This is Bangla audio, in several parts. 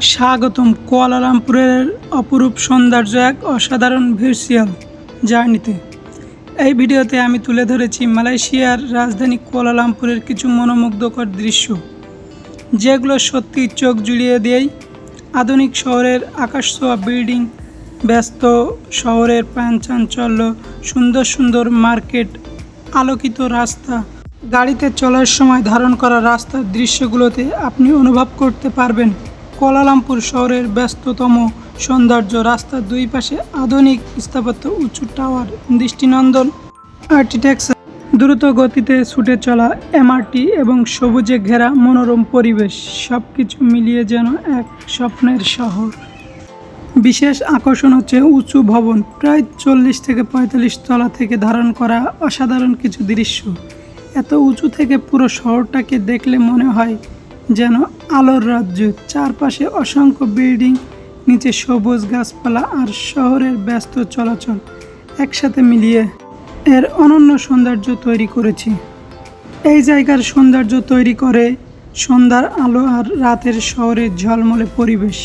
স্বাগতম কুয়ালালামপুরের অপরূপ সৌন্দর্য এক অসাধারণ ভার্চুয়াল জার্নিতে। এই ভিডিওতে আমি তুলে ধরেছি মালয়েশিয়ার রাজধানী কুয়ালালামপুরের কিছু মনোমুগ্ধকর দৃশ্য, যেগুলো সত্যি চোখ জুড়িয়ে দেয়। আধুনিক শহরের আকাশছোঁয়া বিল্ডিং, ব্যস্ত শহরের প্রাণচাঞ্চল্য, সুন্দর সুন্দর মার্কেট, আলোকিত রাস্তা, গাড়িতে চলার সময় ধারণ করা রাস্তার দৃশ্যগুলোতে আপনি অনুভব করতে পারবেন কুয়ালালামপুর শহরের ব্যস্ততম সৌন্দর্য। রাস্তার দুই পাশে আধুনিক স্থাপত্য, উঁচু টাওয়ার, দৃষ্টিনন্দন আর্কিটেকচার, দ্রুত গতিতে ছুটে চলা এমআরটি এবং সবুজে ঘেরা মনোরম পরিবেশ, সব কিছু মিলিয়ে যেন এক স্বপ্নের শহর। বিশেষ আকর্ষণ হচ্ছে উঁচু ভবন, প্রায় 40 থেকে 45 তলা থেকে ধারণ করা অসাধারণ কিছু দৃশ্য। এত উঁচু থেকে পুরো শহরটাকে দেখলে মনে হয় যেন আলোর রাজ্য। চারপাশে অসংখ্য বিল্ডিং, নিচে সবুজ গাছপালা আর শহরের ব্যস্ত চলাচল একসাথে মিলিয়ে এর অনন্য সৌন্দর্য তৈরি করেছি। এই জায়গার সৌন্দর্য তৈরি করে সন্ধ্যার আলো আর রাতের শহরের ঝলমলে পরিবেশ।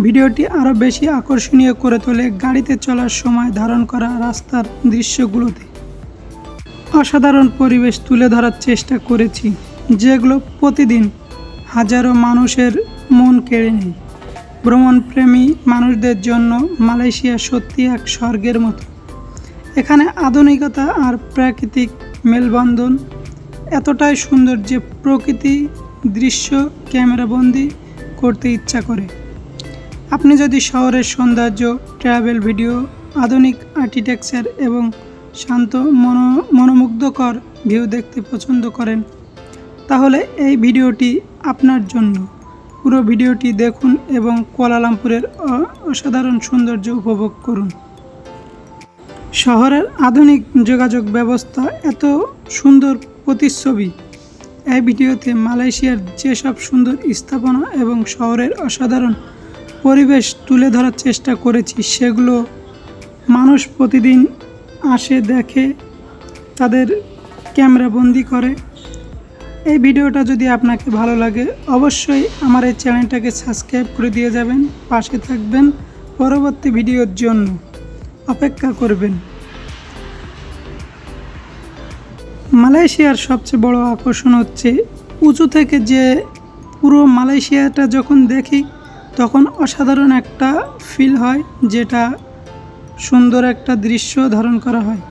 ভিডিওটি আরও বেশি আকর্ষণীয় করে তোলে গাড়িতে চলার সময় ধারণ করা রাস্তার দৃশ্যগুলোতে। অসাধারণ পরিবেশ তুলে ধরার চেষ্টা করেছি, যেগুলো প্রতিদিন হাজারো মানুষের মন কেড়ে নেয়। ভ্রমণপ্রেমী মানুষদের জন্য মালয়েশিয়া সত্যি এক স্বর্গের মতো। এখানে আধুনিকতা আর প্রাকৃতিক মেলবন্ধন এতটাই সুন্দর যে প্রকৃতি দৃশ্য ক্যামেরাবন্দি করতে ইচ্ছা করে। আপনি যদি শহরের সৌন্দর্য, ট্রাভেল ভিডিও, আধুনিক আর্কিটেকচার এবং শান্ত মনোমুগ্ধকর ভিউ দেখতে পছন্দ করেন, তাহলে এই ভিডিওটি আপনার জন্য। পুরো ভিডিওটি দেখুন এবং কুয়ালালামপুরের অসাধারণ সৌন্দর্য উপভোগ করুন। শহরের আধুনিক যোগাযোগ ব্যবস্থা এত সুন্দর প্রতিচ্ছবি। এই ভিডিওতে মালয়েশিয়ার যেসব সুন্দর স্থাপনা এবং শহরের অসাধারণ পরিবেশ তুলে ধরার চেষ্টা করেছি, সেগুলো মানুষ প্রতিদিন আসে, দেখে, তাদের ক্যামেরাবন্দি করে। এই ভিডিওটা যদি আপনাকে ভালো লাগে, অবশ্যই আমার এই চ্যানেলটাকে সাবস্ক্রাইব করে দিয়ে যাবেন, পাশে থাকবেন, পরবর্তী ভিডিওর জন্য অপেক্ষা করবেন। মালয়েশিয়ার সবচেয়ে বড় আকর্ষণ হচ্ছে উঁচু থেকে যে পুরো মালয়েশিয়াটা যখন দেখি, তখন অসাধারণ একটা ফিল হয়, যেটা সুন্দর একটা দৃশ্য ধারণ করা হয়।